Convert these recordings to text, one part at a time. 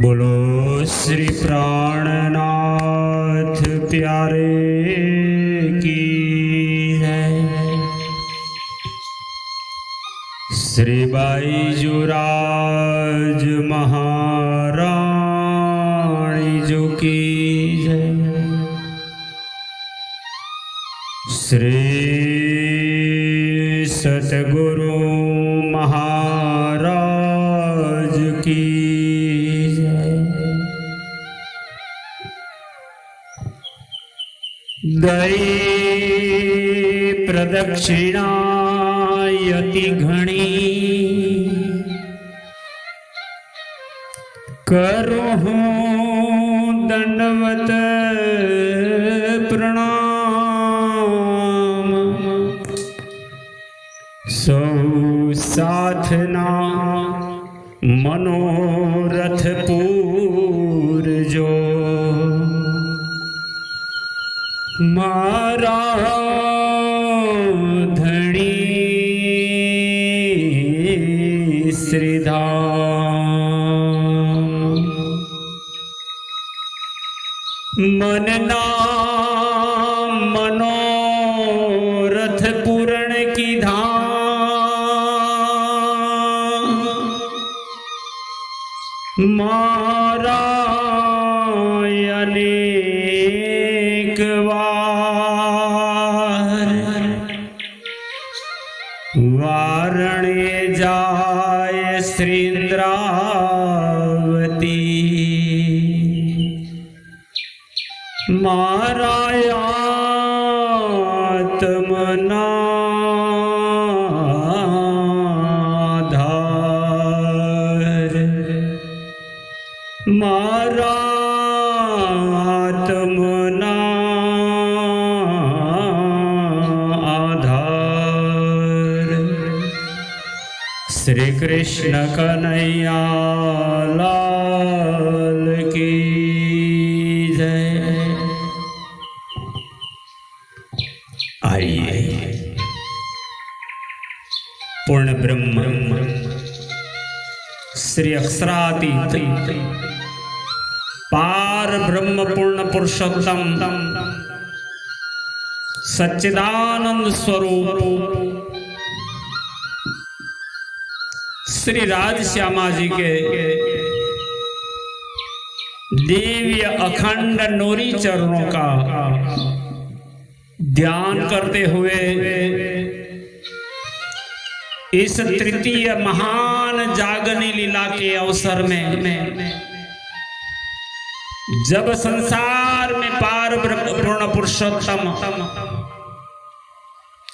बोलो श्री प्राणनाथ प्यारे की जय। श्री बाईजुराज महारानी जो की जय। श्री सतगुरु महाराज की गई प्रदक्षिणा यति घणी करो दंडवत प्रणाम। सौ साधना मनोरथ पूरजो मारा धणी श्रीधाम। मन नाम मनोरथ पूर्ण की धाम मारा अनेक वारणे जाय श्रीन्द्रावती मारायात्मनाधार मारात्मना श्री कृष्ण कन्हैया लाल की जय। आइए पूर्ण ब्रह्म श्री अक्षरातीत पार ब्रह्म पूर्ण पुरुषोत्तम सच्चिदानंद स्वरूप श्री राजश्यामा जी के दिव्य अखंड नूरी चरणों का ध्यान करते हुए इस तृतीय महान जागनी लीला के अवसर में जब संसार में पार ब्रह्म पूर्ण पुरुषोत्तम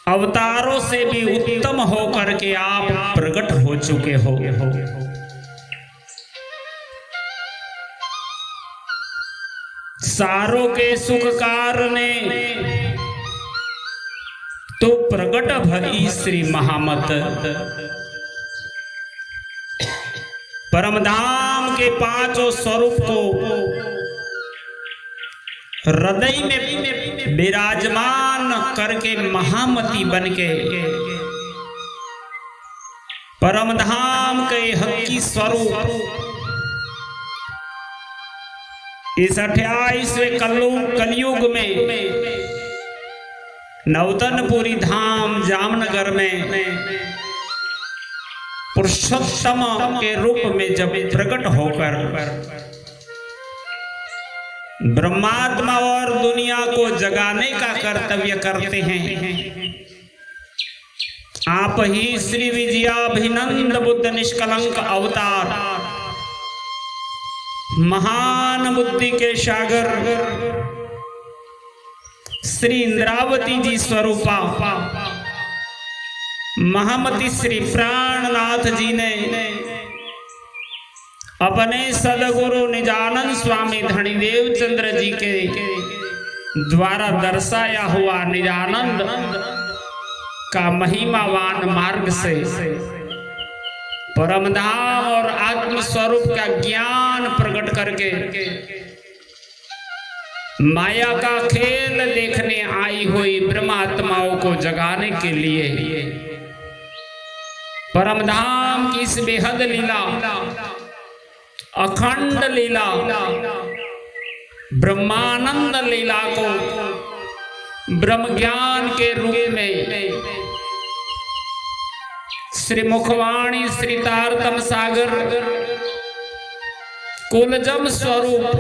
अवतारों से भी उत्तम होकर के आप प्रकट हो चुके हो। सारों के सुख कारणे तो प्रकट भई श्री महामत। परमधाम के पांचों स्वरूप को हृदय में विराजमान करके महामती बनके परमधाम के हकी स्वरूप इस 28वें कलयुग में नवतनपुरी धाम जामनगर में पुरुषोत्तम के रूप में जब प्रकट होकर ब्रह्मात्मा और दुनिया को जगाने का कर्तव्य करते हैं, आप ही श्री विजयाभिनंद बुद्ध निष्कलंक अवतार महान बुद्धि के सागर श्री इंद्रावती जी स्वरूपा महामती श्री प्राणनाथ जी ने अपने सदगुरु निजानंद स्वामी धनीदेव चंद्र जी के द्वारा दर्शाया हुआ निजानंद का महिमावान मार्ग से परमधाम और आत्म स्वरूप का ज्ञान प्रकट करके माया का खेल देखने आई हुई ब्रह्मात्माओं को जगाने के लिए परमधाम की इस बेहद लीला अखंड लीला ब्रह्मानंद लीला को ब्रह्म ज्ञान के रूप में श्री मुखवाणी श्री तारतम सागर कुलजम स्वरूप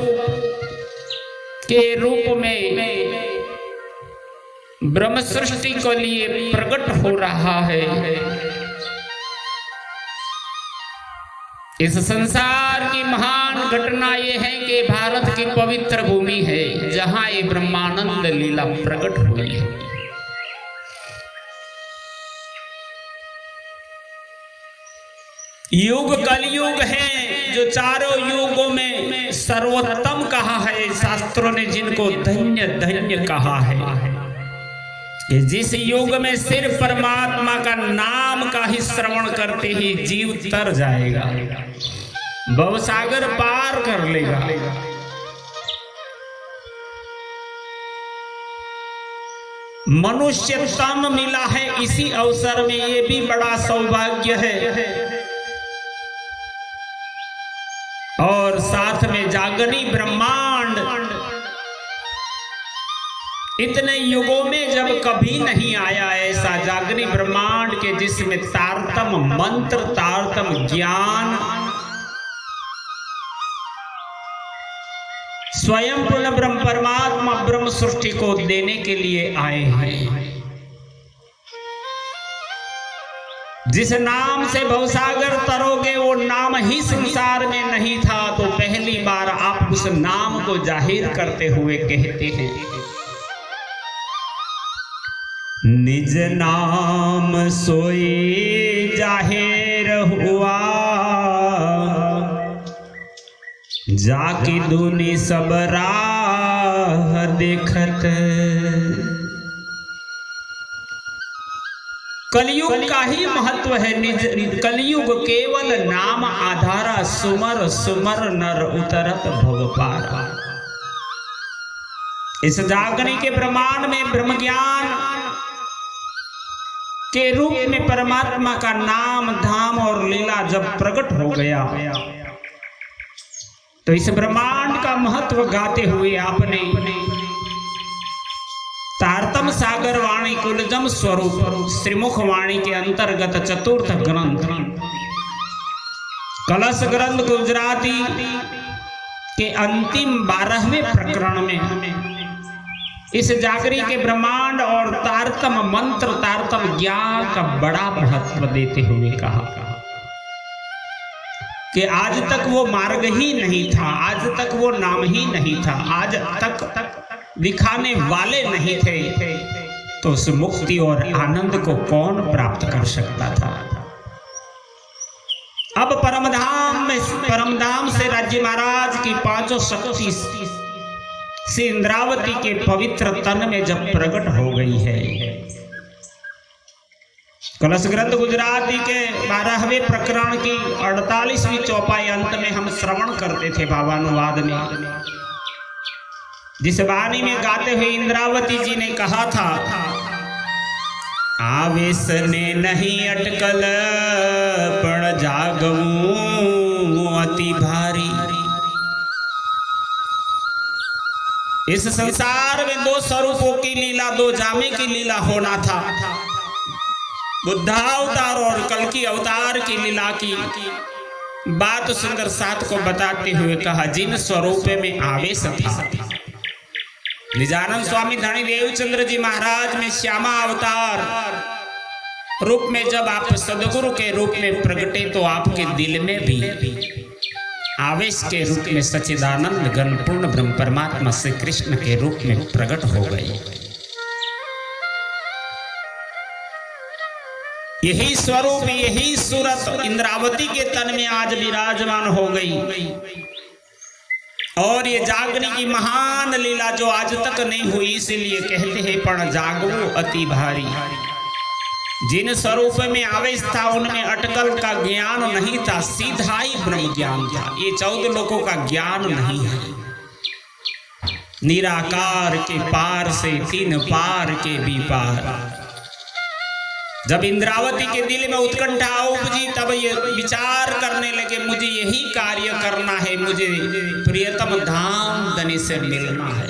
के रूप में ब्रह्म सृष्टि के लिए प्रकट हो रहा है। इस संसार की महान घटना यह है कि भारत की पवित्र भूमि है जहां ये ब्रह्मानंद लीला प्रकट हुई है। युग कलयुग है जो चारों युगों में सर्वोत्तम कहा है। शास्त्रों ने जिनको धन्य धन्य कहा है कि जिस युग में सिर्फ परमात्मा का नाम का ही श्रवण करते ही जीव तर जाएगा, भवसागर पार कर लेगा। मनुष्य तन मिला है इसी अवसर में, ये भी बड़ा सौभाग्य है। और साथ में जागनी ब्रह्मांड, इतने युगों में जब कभी नहीं आया ऐसा जागनी ब्रह्मांड के जिसमें तारतम मंत्र तारतम ज्ञान स्वयं पुनः ब्रह्म परमात्मा ब्रह्म सृष्टि को देने के लिए आए हैं। जिस नाम से भवसागर तरोगे वो नाम ही संसार में नहीं था, तो पहली बार आप उस नाम को जाहिर करते हुए कहते हैं, निज नाम सोई जाहिर हुआ, जाकी दुनी सब राह देखत। कलयुग का ही महत्व है। कलयुग केवल नाम आधारा, सुमर सुमर नर उतरत भव पारा। इस जागने के प्रमाण में ब्रह्म ज्ञान के रूप में परमात्मा का नाम धाम और लीला जब प्रकट हो गया, तो इस ब्रह्मांड का महत्व गाते हुए आपने तारतम सागर वाणी कुलजम स्वरूप श्रीमुख वाणी के अंतर्गत चतुर्थ ग्रंथ कलश ग्रंथ गुजराती के अंतिम 12वें प्रकरण में इस जागरी के ब्रह्मांड और तारतम मंत्र तारतम ज्ञान का बड़ा महत्व देते हुए कहा कि आज तक वो मार्ग ही नहीं था, आज तक वो नाम ही नहीं था, आज तक दिखाने वाले नहीं थे, तो उस मुक्ति और आनंद को कौन प्राप्त कर सकता था। अब परमधाम से राज्य महाराज की पांचों शक्ति से इंद्रावती के पवित्र तन में जब प्रकट हो गई है। कलश ग्रंथ गुजराती के 12वें प्रकरण की 48वीं चौपाई अंत में हम श्रवण करते थे भावानुवाद में, जिस वाणी में गाते हुए इंद्रावती जी ने कहा था, आवेश ने नहीं अटकल पण जागवू अति भारी। इस संसार में दो स्वरूपों की लीला, दो जामे की लीला होना था, बुद्धावतार और कल्कि अवतार की लीला की बात सुंदर साथ को बताते हुए कहा, जिन स्वरूप में आवेश था। निजानंद स्वामी धनी देवचंद्र जी महाराज में श्यामा अवतार रूप में जब आप सदगुरु के रूप में प्रगटे, तो आपके दिल में भी आवेश के रूप में सच्चिदानंद घन पूर्ण ब्रह्म परमात्मा श्री कृष्ण के रूप में प्रकट हो गए। यही स्वरूप यही सूरत इंद्रावती के तन में आज विराजमान हो गई। और ये जागने की महान लीला जो आज तक नहीं हुई, इसीलिए कहते हैं पण जागवो अति भारी। जिन स्वरूप में आवेश था उनमें अटकल का ज्ञान नहीं था, सीधा ही ब्रह्म ज्ञान था। ये 14 लोगों का ज्ञान नहीं है। निराकार के पार से 3 पार के भी पार, जब इंद्रावती के दिल में उत्कंठा उपजी तब ये विचार करने लगे, मुझे यही कार्य करना है, मुझे प्रियतम धाम धनी से मिलना है।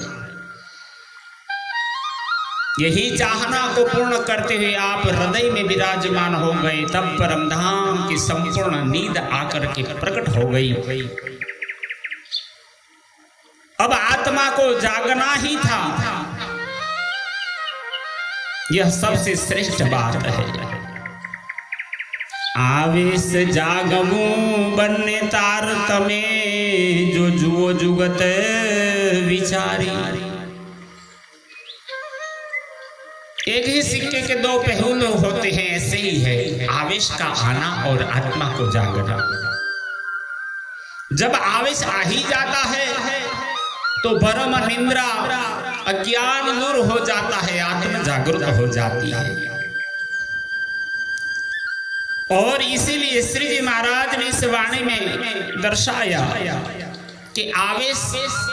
यही चाहना को पूर्ण करते हुए आप हृदय में विराजमान हो गए। तब परमधाम की संपूर्ण नींद आकर के प्रकट हो गई। अब आत्मा को जागना ही था, यह सबसे श्रेष्ठ बात है। आवेश जागमू बन्ने तारतमे जो जुओ जुगत विचारी। एक ही सिक्के के दो पहलू होते हैं, ऐसे ही है आवेश का आना और आत्मा को जागना। जब आवेश आ ही जाता है तो भ्रम निंद्रा अज्ञान दूर हो जाता है, आत्मा जागृत हो जाती है। और इसीलिए श्री जी महाराज ने इस वाणी में दर्शाया कि आवेश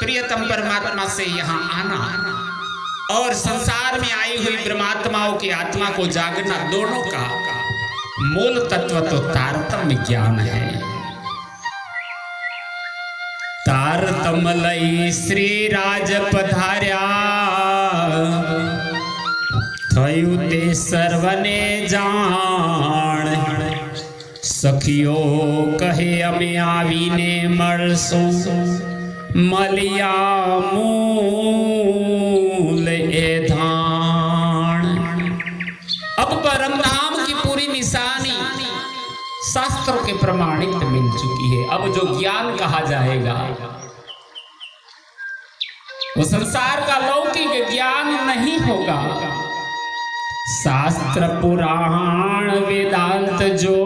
प्रियतम परमात्मा से यहाँ आना और संसार में आई हुई ब्रह्मात्माओं की आत्मा को जागना, दोनों का मूल तत्व तो तारतम्य ज्ञान है। तारतम लई श्री राज पधार्या, थयु ते सर्वने जान। सखियो कहे अमे आवीने मळसो, मलिया मूल ए धान। अब परमधाम की पूरी निशानी शास्त्रों के प्रमाणित मिल चुकी है। अब जो ज्ञान कहा जाएगा वो संसार का लौकिक ज्ञान नहीं होगा। शास्त्र पुराण वेदांत जो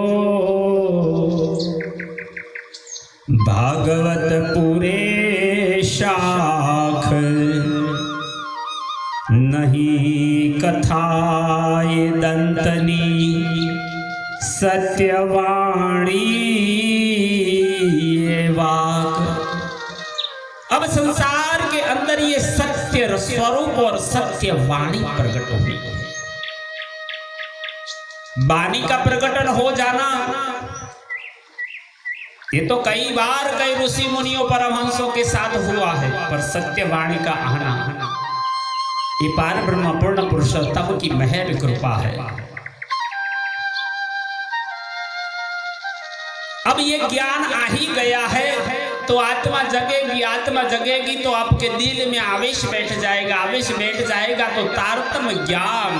भागवत पूरे शाख, नहीं कथाए दंतनी सत्यवाणी वाक। अब संसार के अंदर ये सत्य स्वरूप और सत्य वाणी प्रकट हुई। वाणी का प्रकटन हो जाना ये तो कई बार कई ऋषि मुनियों परमहंसों के साथ हुआ है, पर सत्य वाणी का आना ये पार ब्रह्म पूर्ण पुरुषोत्तम की महर कृपा है। अब ये ज्ञान आ ही गया है तो आत्मा जगेगी। आत्मा जगेगी तो आपके दिल में आवेश बैठ जाएगा। आवेश बैठ जाएगा तो तारतम्य ज्ञान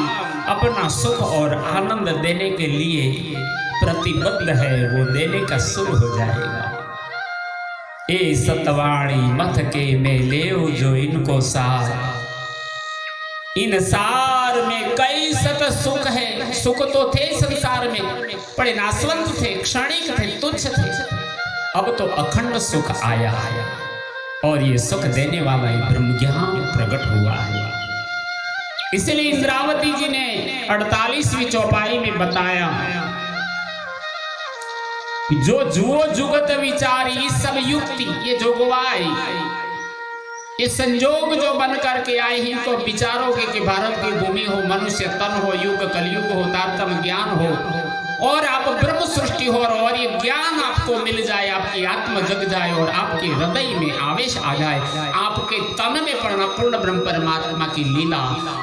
अपना सुख और आनंद देने के लिए प्रतिबद्ध है, वो देने का शुरू हो जाएगा। ए सतवाणी मथ के में लेओ जो इनको सार। इन सार में कई सत सुख है। सुख तो थे संसार में, बड़े नाशवंत थे, क्षणिक थे, तुच्छ थे। अब तो अखंड सुख आया और ये सुख देने वाला ब्रह्म ज्ञान प्रकट हुआ है। इसलिए इंद्रावती जी ने 48वीं चौपाई में बताया जो जुओ जुगत विचारी सब युक्ति, ये जोगवाई, ये संजोग जो बन करके आए हैं, इनको विचारोगे कि भारत की भूमि हो, मनुष्य तन हो, युग कलयुग हो, तारतम्य ज्ञान हो और आप ब्रह्म सृष्टि हो और ये ज्ञान आपको मिल जाए, आपकी आत्मा जग जाए और आपके हृदय में आवेश आ जाए, आपके तन में पूर्ण ब्रह्म परमात्मा की लीला,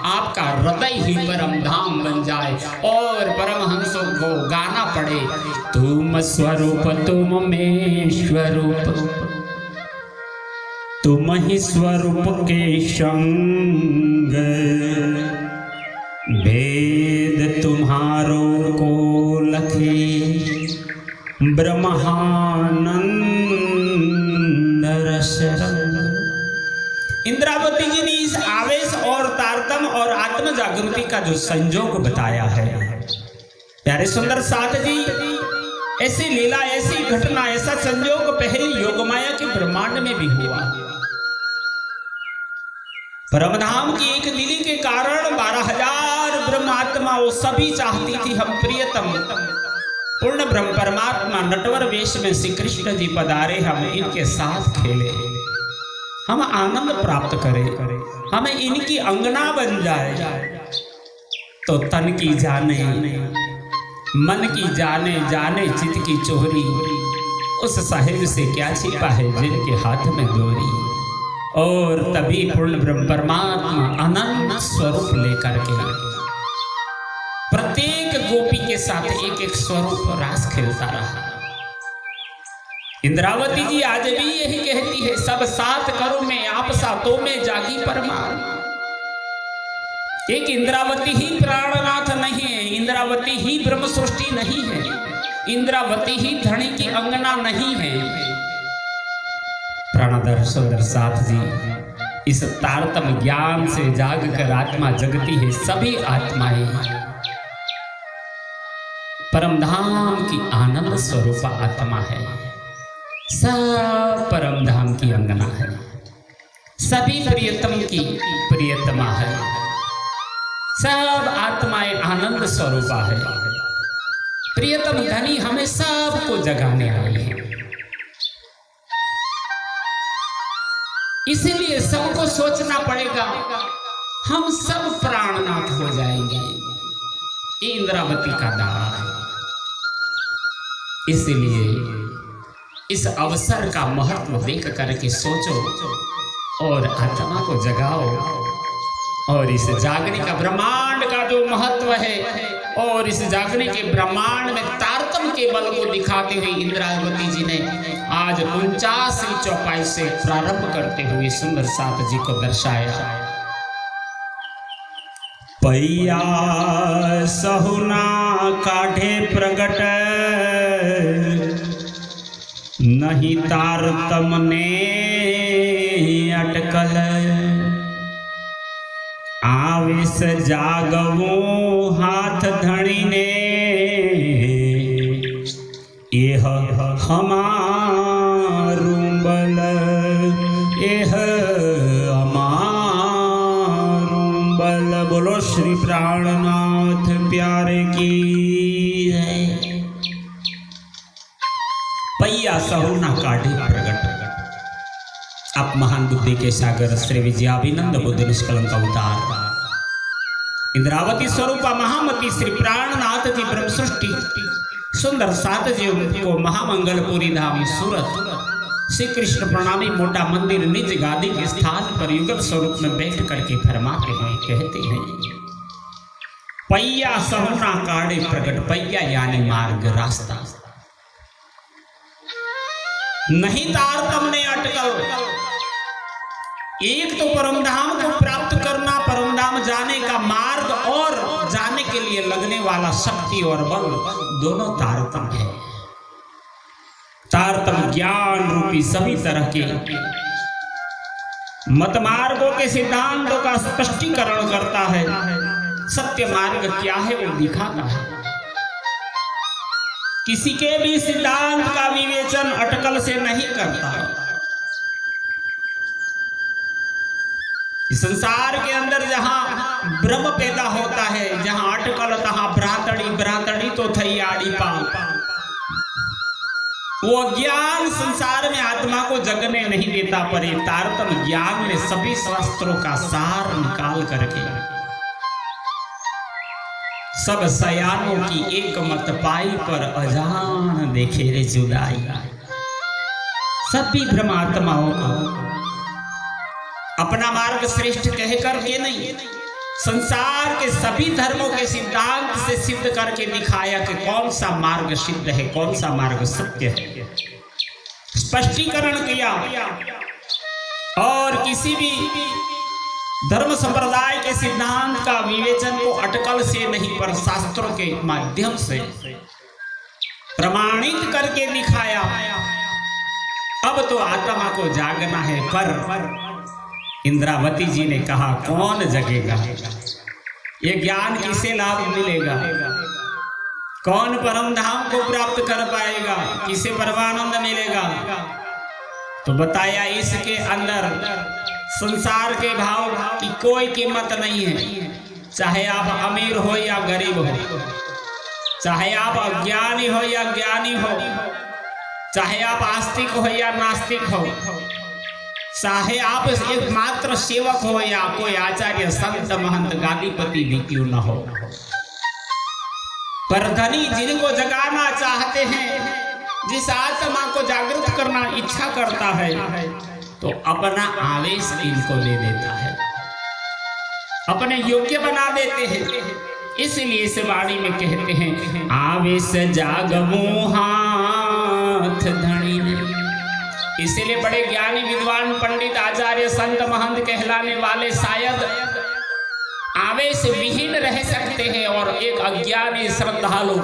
आपका हृदय ही परम धाम बन जाए और परमहंसों को गाना पड़े, तुम स्वरूप तुम में स्वरूप, तुम ही स्वरूप के संग, वेद तुम्हारो को लखे ब्रह्मानंद रस। इंद्रावती जी ने इस आवेश और तारतम्य और आत्म जागृति का जो संजोग बताया है, प्यारे सुंदर साथ जी, ऐसी लीला, ऐसी घटना, ऐसा संजोग पहले योगमाया के ब्रह्मांड में भी हुआ। परमधाम की एक लीली के कारण 12,000 ब्रह्मात्मा वो सभी चाहती थी हम प्रियतम पूर्ण ब्रह्म परमात्मा नटवर वेश में श्री कृष्ण जी पधारे, हम इनके साथ खेले, हम आनंद प्राप्त करें, हमें इनकी अंगना बन जाए। तो तन की जाने मन की जाने जाने चित की चोरी, उस साहिब से क्या छिपा है जिनके हाथ में डोरी। और तभी पूर्ण ब्रह्म परमात्मा अनंत स्वरूप लेकर के प्रत्येक गोपी के साथ एक एक स्वरूप रास खेलता रहा। इंद्रावती जी आज भी यही कहती है, सब साथ करो मैं आप सातों में जागी परमार। एक इंद्रावती ही प्राणनाथ नहीं है, इंद्रावती ही ब्रह्म सृष्टि नहीं है, इंद्रावती ही धनी की अंगना नहीं है। प्राणधर सुंदर साथ जी इस तारतम ज्ञान से जाग कर आत्मा जगती है। सभी आत्माएं परमधाम की आनंद स्वरूप आत्मा है, सब परमधाम की अंगना है, सभी प्रियतम की प्रियतमा है, सब आत्माएं आनंद स्वरूपा है। प्रियतम धनी हमें सबको जगाने वाली है। इसीलिए सबको सोचना पड़ेगा, हम सब प्राणनाथ हो जाएंगे, ये इंद्रावती का दावा है। इसलिए इस अवसर का महत्व देख करके सोचो और आत्मा को जगाओ। और इस जागने का ब्रह्मांड का जो महत्व है, और इस जागने के ब्रह्मांड में तारतम के बल को दिखाते हुए इंद्रावती जी ने आज 49वीं चौपाई से प्रारंभ करते हुए सुंदर साथ जी को दर्शाया। पैया सहुना काढ़े प्रगट, नहीं तारतम ने अटकल, आवेश जागवो हाथ धनी ने, यह हमारू बल, यह हमारू बल। बोलो श्री प्राणनाथ प्यारे की है। पैया सहुना काढ़े प्रगट। आप महान बुद्धि के सागर श्री विजयाभिनंद बुद्ध निष्कलंक अवतार इंद्रावती स्वरूपा महामती श्री प्राणनाथ जी ब्रह्म सृष्टि सुंदर सात जी को महामंगलपुरी धाम सूरत श्री कृष्ण प्रणामी मोटा मंदिर निज गादी के स्थान पर युगल स्वरूप में बैठ करके फरमाते हैं, कहते हैं पैया सहुना काढ़े प्रगट। पैया यानी मार्ग, रास्ता, नहीं तारतम ने अटकल। एक तो परमधाम को प्राप्त करना, परमधाम जाने का मार्ग, और जाने के लिए लगने वाला शक्ति और बल, दोनों तारतम है। तारतम ज्ञान रूपी सभी तरह के मत मार्गों के सिद्धांतों का स्पष्टीकरण करता है। सत्य मार्ग क्या है वो दिखाता है। किसी के भी सिद्धांत का विवेचन अटकल से नहीं करता। इस संसार के अंदर जहां ब्रह्म पैदा होता है, जहां अटकल तहां भ्रातड़ी, भ्रातड़ी तो थई आड़ी पाओ। वो ज्ञान संसार में आत्मा को जगने नहीं देता, पर ये तारतम ज्ञान में सभी शास्त्रों का सार निकाल करके सब सयानों की एक मत पाई पर अजान देखे रे जुदाई। सभी ब्रह्मात्माओं को अपना मार्ग श्रेष्ठ कह करके नहीं, संसार के सभी धर्मों के सिद्धांत से सिद्ध करके दिखाया कि कौन सा मार्ग सिद्ध है, कौन सा मार्ग सत्य है। स्पष्टीकरण किया। और किसी भी धर्म संप्रदाय के सिद्धांत का विवेचन को अटकल से नहीं, पर शास्त्रों के माध्यम से प्रमाणित करके दिखाया। अब तो आत्मा को जागना है, पर इंद्रावती जी ने कहा कौन जगेगा, ये ज्ञान किसे लाभ मिलेगा, कौन परम धाम को प्राप्त कर पाएगा, किसे परमानंद मिलेगा। तो बताया इसके अंदर संसार के भाव की कोई कीमत नहीं है। चाहे आप अमीर हो या गरीब हो, चाहे आप अज्ञानी हो या ज्ञानी हो, चाहे आप आस्तिक हो या नास्तिक हो, चाहे आप एक मात्र सेवक हो या कोई आचार्य संत महंत गादीपति भी क्यों न हो, पर धनी जिनको जगाना चाहते हैं, जिस आत्मा को जागृत करना इच्छा करता है, तो अपना आवेश इनको दे देता है, अपने योग्य बना देते हैं। इसलिए इस वाणी में कहते हैं, आवेश जागवो हाथ धनी। इसीलिए बड़े ज्ञानी विद्वान पंडित आचार्य संत महंत कहलाने वाले शायद आवेश विहीन रह सकते हैं, और एक अज्ञानी श्रद्धालु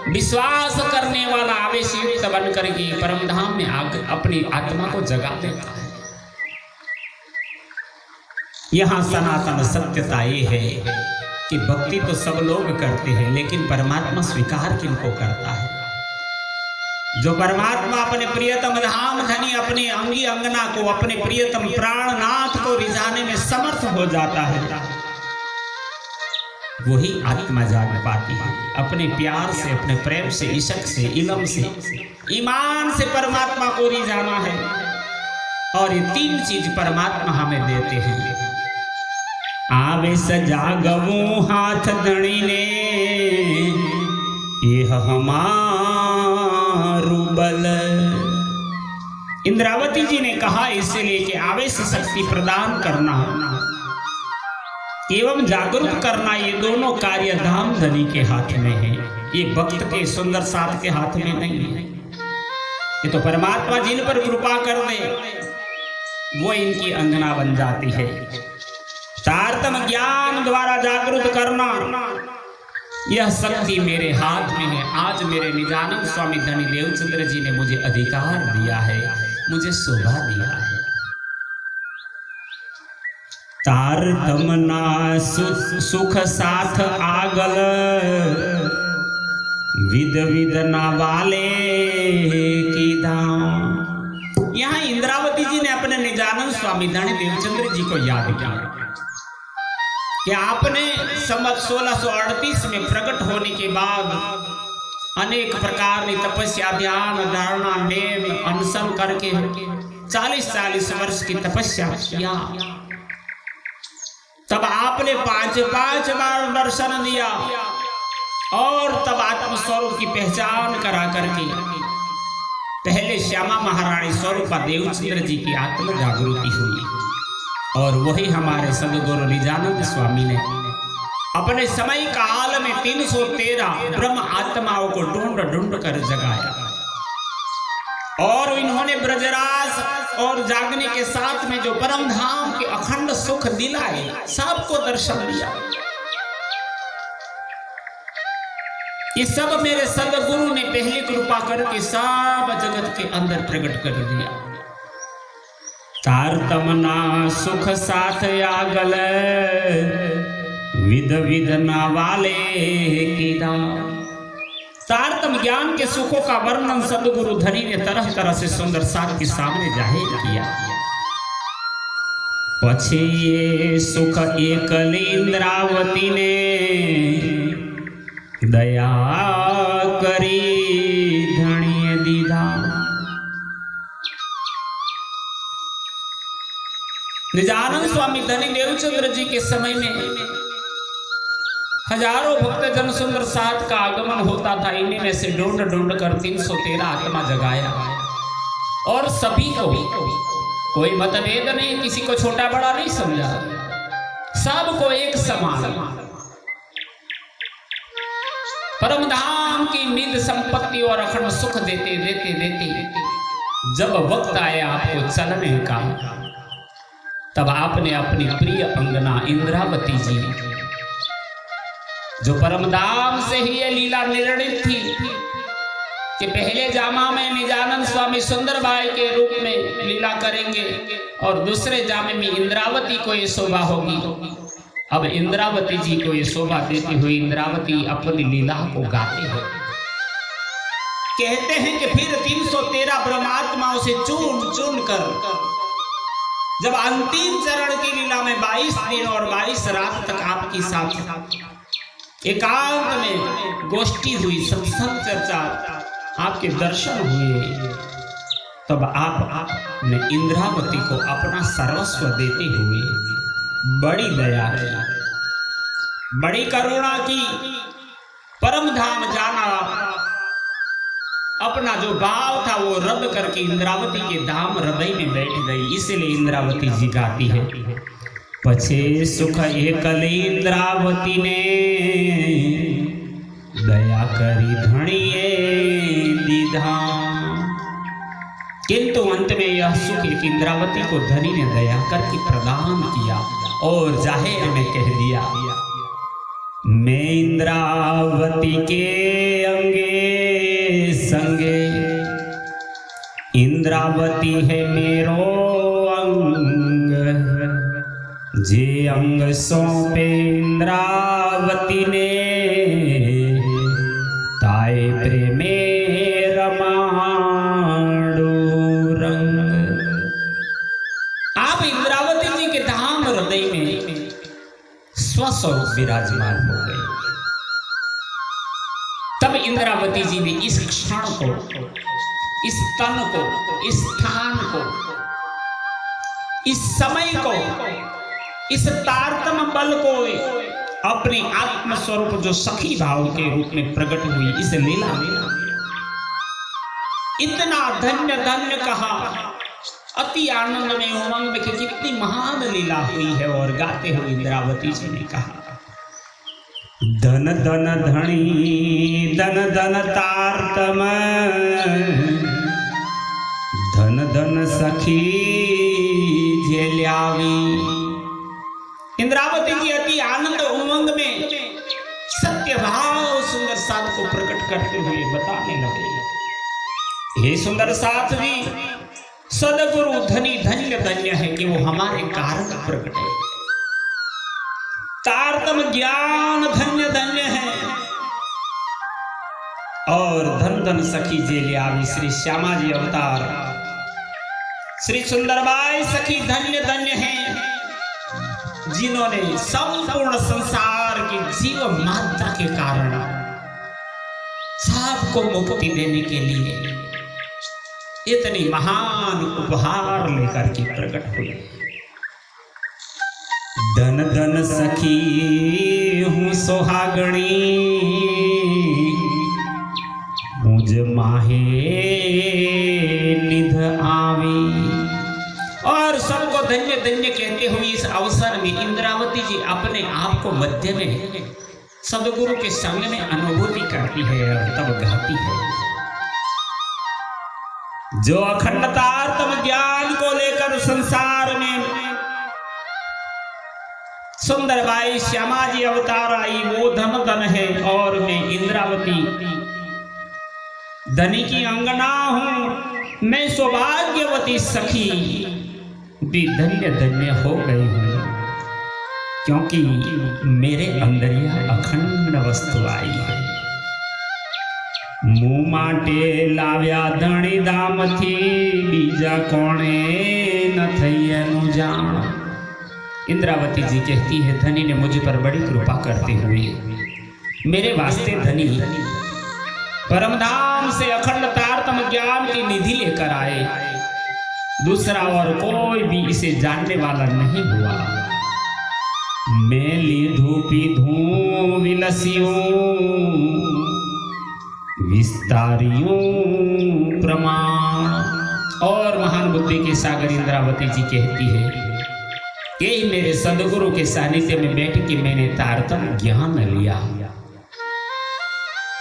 विश्वास करने वाला आवेश युक्त बन करके परम धाम में अपनी आत्मा को जगा देता है। यहां सनातन सत्यता ये है कि भक्ति तो सब लोग करते हैं, लेकिन परमात्मा स्वीकार किनको करता है? जो परमात्मा अपने प्रियतम धाम धनी अपने अंगी अंगना को, अपने प्रियतम प्राणनाथ को रिझाने में समर्थ हो जाता है, वही आत्मा जाग पाती है। अपने प्यार से, अपने प्रेम से, इश्क से, इल्म से, ईमान से परमात्मा को रिझाना है। और ये तीन चीज परमात्मा हमें देते हैं। आवेश जागवो हाथ धनी ने, यह हमारू बल। इंद्रावती जी ने कहा इसलिए कि आवेश शक्ति प्रदान करना एवं जागरूक करना, ये दोनों कार्य धाम धनी के हाथ में है। ये भक्त के सुंदर साथ के हाथ में नहीं है। ये तो परमात्मा जिन पर कृपा कर दे वो इनकी अंगना बन जाती है। तारतम ज्ञान द्वारा जागृत करना, यह शक्ति मेरे हाथ में है। आज मेरे निजानंद स्वामी धनी देवचंद्र जी ने मुझे अधिकार दिया है, मुझे शोभा दिया है। तारतम ना सुख साथ आगल, विद विद ना वाले की धाम। यहाँ इंद्रावती जी ने अपने निजानंद स्वामी धनी देवचंद्र जी को याद किया कि आपने संवत 1638 में प्रकट होने के बाद अनेक प्रकार की तपस्या, ध्यान, धारणा, नेम, अनशन करके 40-40 वर्ष की तपस्या किया। तब आपने 5-5 बार दर्शन दिया और तब आत्मस्वरूप की पहचान करा करके पहले श्यामा महारानी स्वरूपा देवचंद्र जी की आत्म जागृति हुई। और वही हमारे सदगुरु निजानंद स्वामी ने अपने समय काल में 313 ब्रह्म आत्माओं को ढूंढ ढूंढ कर जगाया। और इन्होंने ब्रजराज और जागने के साथ में जो परम धाम के अखंड सुख दिलाए, सबको दर्शन दिया। ये सब मेरे सदगुरु ने पहले कृपा करके सब जगत के अंदर प्रकट कर दिया। तारतम ना सुख साथ आगल, विद विद ना वाले की दाम। तारतम ज्ञान के सुखों का वर्णन सदगुरु धनी ने तरह तरह से सुंदर साथ के सामने जाहिर किया। पछे ये सुख एकल इंद्रावती ने, दया करी धनी दीदा। निजानंद स्वामी धनी देवचंद्र जी के समय में हजारों भक्त जन सुंदर साथ का आगमन होता था। इन्हीं में से ढूंढ ढूंढ कर 313 आत्मा जगाया और सभी को, कोई मतभेद नहीं, किसी को छोटा बड़ा नहीं समझा, सबको एक समान परम धाम की निध संपत्ति और अखंड सुख देते देते देते जब वक्त आया आपको चलने का, तब आपने अपनी प्रिय अंगना इंद्रावती जी, जो परमधाम से ही ये लीला निर्णित थी कि पहले जामा में निजानंद स्वामी सुंदरबाई के रूप में लीला करेंगे और दूसरे जामे में इंद्रावती को ये शोभा होगी। अब इंद्रावती जी को ये शोभा देती हुई इंद्रावती अपनी लीला को गाती है। कहते हैं कि फिर 313 ब्रह्मात्माओं से चुन चुन कर जब अंतिम चरण की लीला में 22 दिन और 22 रात तक आपकी साथ एकांत में गोष्ठी हुई, सत्संग चर्चा, आपके दर्शन हुए, तब आपने इंद्रावती को अपना सर्वस्व देते हुए बड़ी दया की, बड़ी करुणा की परम धाम जाना, अपना जो भाव था वो रद्द करके इंद्रावती के धाम हृदय में बैठ गई। इसलिए इंद्रावती जी गाती है, पछे सुख एकल इंद्रावती ने दया करी धणिये दीधा। किंतु अंत में यह सुख एक इंद्रावती को धनी ने दया करके प्रदान किया और जाहिर में कह दिया, मैं इंद्रावती के अंगे संगे, इंद्रावती है मेरो अंग, जे अंग सौंपे इंद्रावती ने, ताए प्रेमे रमाड़ो रंग। आप इंद्रावती जी के धाम हृदय में स्वस्वरूप विराजमान हो गए। तब इंद्रावती जी ने इस क्षण को, इस तन को, इस स्थान को, इस समय को, इस तारतम बल को अपने आत्म स्वरूप जो सखी भाव के रूप में प्रकट हुई इस लीला में इतना धन्य धन्य कहा, अति आनंद में उमंग में कि कितनी महान लीला हुई है। और गाते हुए इंद्रावती जी ने कहा, धन धन धनी धन धन तारतम, धन धन सखी झेल्यावी। इंद्रावती जी अति आनंद उमंग में सत्य भाव सुंदर साथ को प्रकट करते हुए बताने लगे, हे सुंदर साथ जी, सदगुरु धनी धन्य धन्य है कि वो हमारे कारण प्रकट है। तारतम ज्ञान धन्य धन्य है। और धन धन सखी जेलियावी श्री श्यामा जी अवतार श्री सुंदरबाई सखी धन्य धन्य है, जिन्होंने संपूर्ण संसार की जीव माता के कारण सबको मुक्ति देने के लिए इतनी महान उपहार लेकर के प्रकट हुए। धन धन सखी हूँ सोहागणी, मुझ माहे निध आवी। और सबको धन्य धन्य कहते हुए इस अवसर में इंद्रावती जी अपने आप को मध्य में सदगुरु के संग में अनुभूति करती है और तब गाती है, जो अखंडतार्तम ज्ञान को लेकर संसार में सुंदरबाई श्यामा जी अवतार आई, वो धन धन है। और मैं इंद्रावती धनी की अंगना हूं, मैं सौभाग्यवती सखी भी धन्य धन्य हो गई हूं, क्योंकि मेरे अंदर यह अखंड वस्तु आई है। मुँह माटे लाव्या धणी धाम थी, बीजा कोणे न थई एनु जान। इंद्रावती जी कहती है, धनी ने मुझ पर बड़ी कृपा करते हुए मेरे वास्ते धनी परमधाम से अखंड तारतम ज्ञान की निधि लेकर आए। दूसरा और कोई भी इसे जानने वाला नहीं हुआ। मैं लीधू पीधू विलसियों विस्तारियों प्रमाण। और महान बुद्धि के सागर इंद्रावती जी कहती है कि मेरे सदगुरु के सानिध्य में बैठ के मैंने तारतम ज्ञान लिया।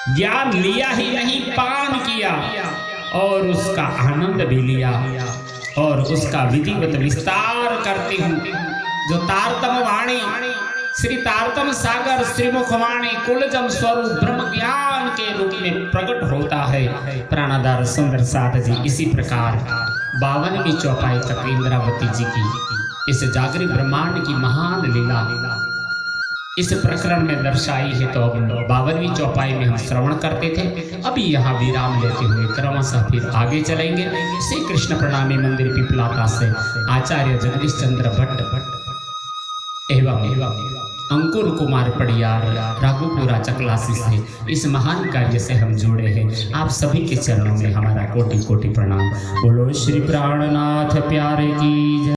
ज्ञान लिया ही नहीं, पान किया और उसका आनंद भी लिया और उसका विधिवत विस्तार करती हूँ। जो तारतम वाणी श्री तारतम सागर श्रीमुखवाणी कुलजम स्वरूप ब्रह्म ज्ञान के रूप में प्रकट होता है। प्राणाधार सुंदर साथ जी इसी प्रकार 52वीं चौपाई तक इंद्रावती जी की इस जागृत ब्रह्मांड की महान लीला इस प्रकरण में दर्शाई है। तो अब 52वीं चौपाई में हम श्रवण करते थे, अभी यहाँ विराम लेते हुए क्रमशः फिर आगे चलेंगे। श्री कृष्ण प्रणामी मंदिर पिपलाता से आचार्य जगदीश चंद्र भट्ट एवं अंकुर कुमार पड़ियार राघोपुरा चकलासी से इस महान कार्य से हम जुड़े हैं। आप सभी के चरणों में हमारा कोटि कोटि प्रणाम। बोलो श्री प्राणनाथ प्यारे की।